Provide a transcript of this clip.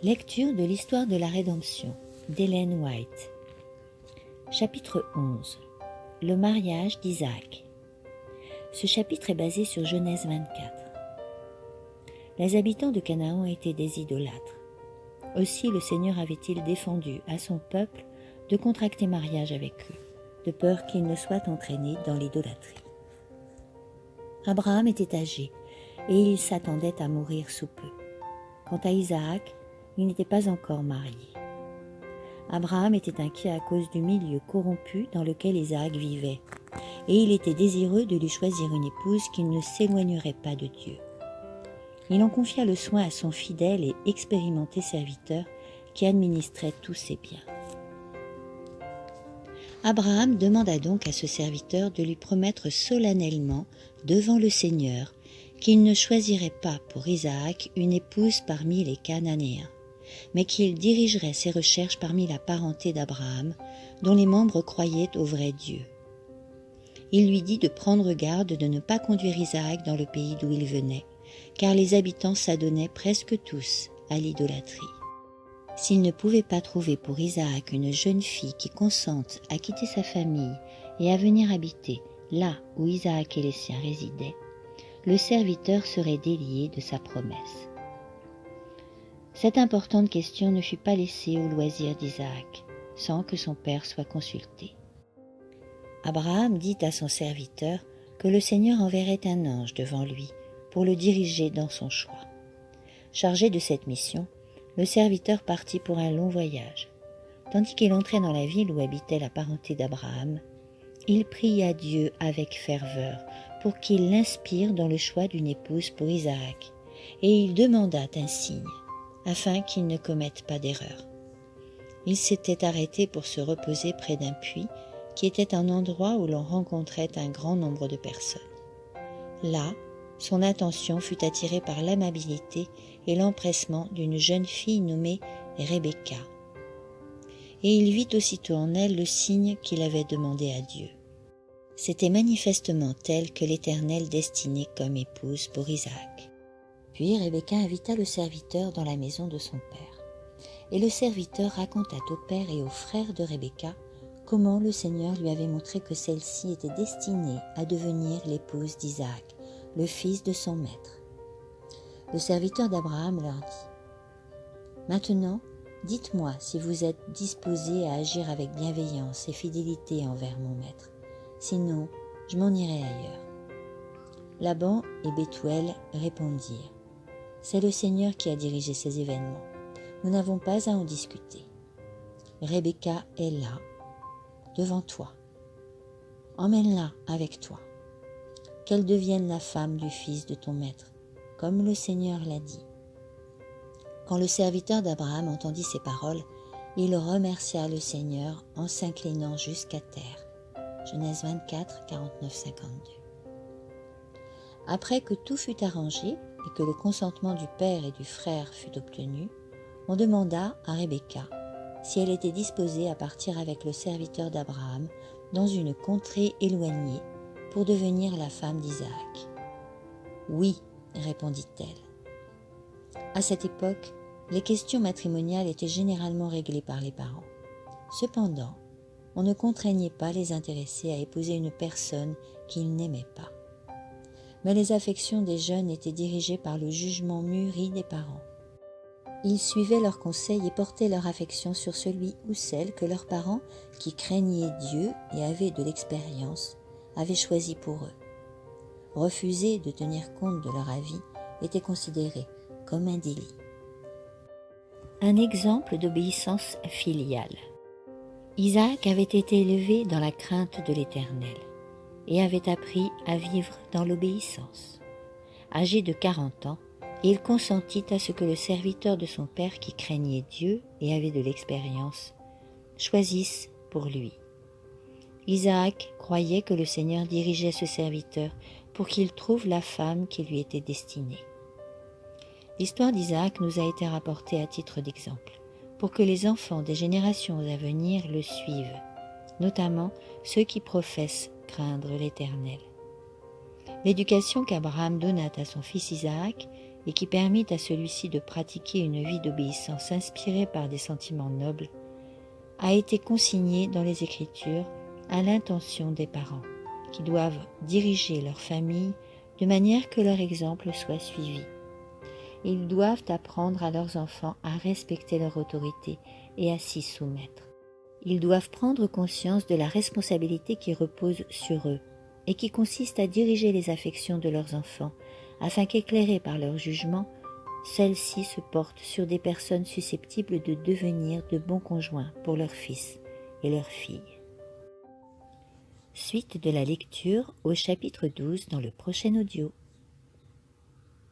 Lecture de l'histoire de la rédemption d'Ellen White. Chapitre 11. Le mariage d'Isaac. Ce chapitre est basé sur Genèse 24. Les habitants de Canaan étaient des idolâtres. Aussi le Seigneur avait-il défendu à son peuple de contracter mariage avec eux, de peur qu'ils ne soient entraînés dans l'idolâtrie. Abraham était âgé et il s'attendait à mourir sous peu. Quant à Isaac, il n'était pas encore marié. Abraham était inquiet à cause du milieu corrompu dans lequel Isaac vivait, et il était désireux de lui choisir une épouse qui ne s'éloignerait pas de Dieu. Il en confia le soin à son fidèle et expérimenté serviteur qui administrait tous ses biens. Abraham demanda donc à ce serviteur de lui promettre solennellement devant le Seigneur qu'il ne choisirait pas pour Isaac une épouse parmi les Cananéens, mais qu'il dirigerait ses recherches parmi la parenté d'Abraham, dont les membres croyaient au vrai Dieu. Il lui dit de prendre garde de ne pas conduire Isaac dans le pays d'où il venait, car les habitants s'adonnaient presque tous à l'idolâtrie. S'il ne pouvait pas trouver pour Isaac une jeune fille qui consente à quitter sa famille et à venir habiter là où Isaac et les siens résidaient, le serviteur serait délié de sa promesse. Cette importante question ne fut pas laissée au loisir d'Isaac, sans que son père soit consulté. Abraham dit à son serviteur que le Seigneur enverrait un ange devant lui pour le diriger dans son choix. Chargé de cette mission, le serviteur partit pour un long voyage. Tandis qu'il entrait dans la ville où habitait la parenté d'Abraham, il pria Dieu avec ferveur pour qu'il l'inspire dans le choix d'une épouse pour Isaac, et il demanda un signe, afin qu'il ne commette pas d'erreur. Il s'était arrêté pour se reposer près d'un puits, qui était un endroit où l'on rencontrait un grand nombre de personnes. Là, son attention fut attirée par l'amabilité et l'empressement d'une jeune fille nommée Rebecca. Et il vit aussitôt en elle le signe qu'il avait demandé à Dieu. C'était manifestement elle que l'Éternel destinait comme épouse pour Isaac. Puis Rebecca invita le serviteur dans la maison de son père. Et le serviteur raconta au père et aux frères de Rebecca comment le Seigneur lui avait montré que celle-ci était destinée à devenir l'épouse d'Isaac, le fils de son maître. Le serviteur d'Abraham leur dit : « Maintenant, dites-moi si vous êtes disposés à agir avec bienveillance et fidélité envers mon maître. Sinon, je m'en irai ailleurs. » Laban et Bethuel répondirent : « C'est le Seigneur qui a dirigé ces événements. Nous n'avons pas à en discuter. Rebecca est là, devant toi. Emmène-la avec toi. Qu'elle devienne la femme du fils de ton maître, comme le Seigneur l'a dit. » Quand le serviteur d'Abraham entendit ces paroles, il remercia le Seigneur en s'inclinant jusqu'à terre. Genèse 24, 49, 52. Après que tout fut arrangé et que le consentement du père et du frère fut obtenu, on demanda à Rebecca si elle était disposée à partir avec le serviteur d'Abraham dans une contrée éloignée pour devenir la femme d'Isaac. « Oui, » répondit-elle. À cette époque, les questions matrimoniales étaient généralement réglées par les parents. Cependant, on ne contraignait pas les intéressés à épouser une personne qu'ils n'aimaient pas. Mais les affections des jeunes étaient dirigées par le jugement mûri des parents. Ils suivaient leurs conseils et portaient leur affection sur celui ou celle que leurs parents, qui craignaient Dieu et avaient de l'expérience, avaient choisi pour eux. Refuser de tenir compte de leur avis était considéré comme un délit. Un exemple d'obéissance filiale. Isaac avait été élevé dans la crainte de l'Éternel et avait appris à vivre dans l'obéissance. Âgé de 40 ans, il consentit à ce que le serviteur de son père qui craignait Dieu et avait de l'expérience choisisse pour lui. Isaac croyait que le Seigneur dirigeait ce serviteur pour qu'il trouve la femme qui lui était destinée. L'histoire d'Isaac nous a été rapportée à titre d'exemple, pour que les enfants des générations à venir le suivent, notamment ceux qui professent craindre l'Éternel. L'éducation qu'Abraham donna à son fils Isaac et qui permit à celui-ci de pratiquer une vie d'obéissance inspirée par des sentiments nobles, a été consigné dans les Écritures à l'intention des parents, qui doivent diriger leur famille de manière que leur exemple soit suivi. Ils doivent apprendre à leurs enfants à respecter leur autorité et à s'y soumettre. Ils doivent prendre conscience de la responsabilité qui repose sur eux et qui consiste à diriger les affections de leurs enfants afin qu'éclairées par leur jugement, celles-ci se portent sur des personnes susceptibles de devenir de bons conjoints pour leurs fils et leurs filles. Suite de la lecture au chapitre 12 dans le prochain audio.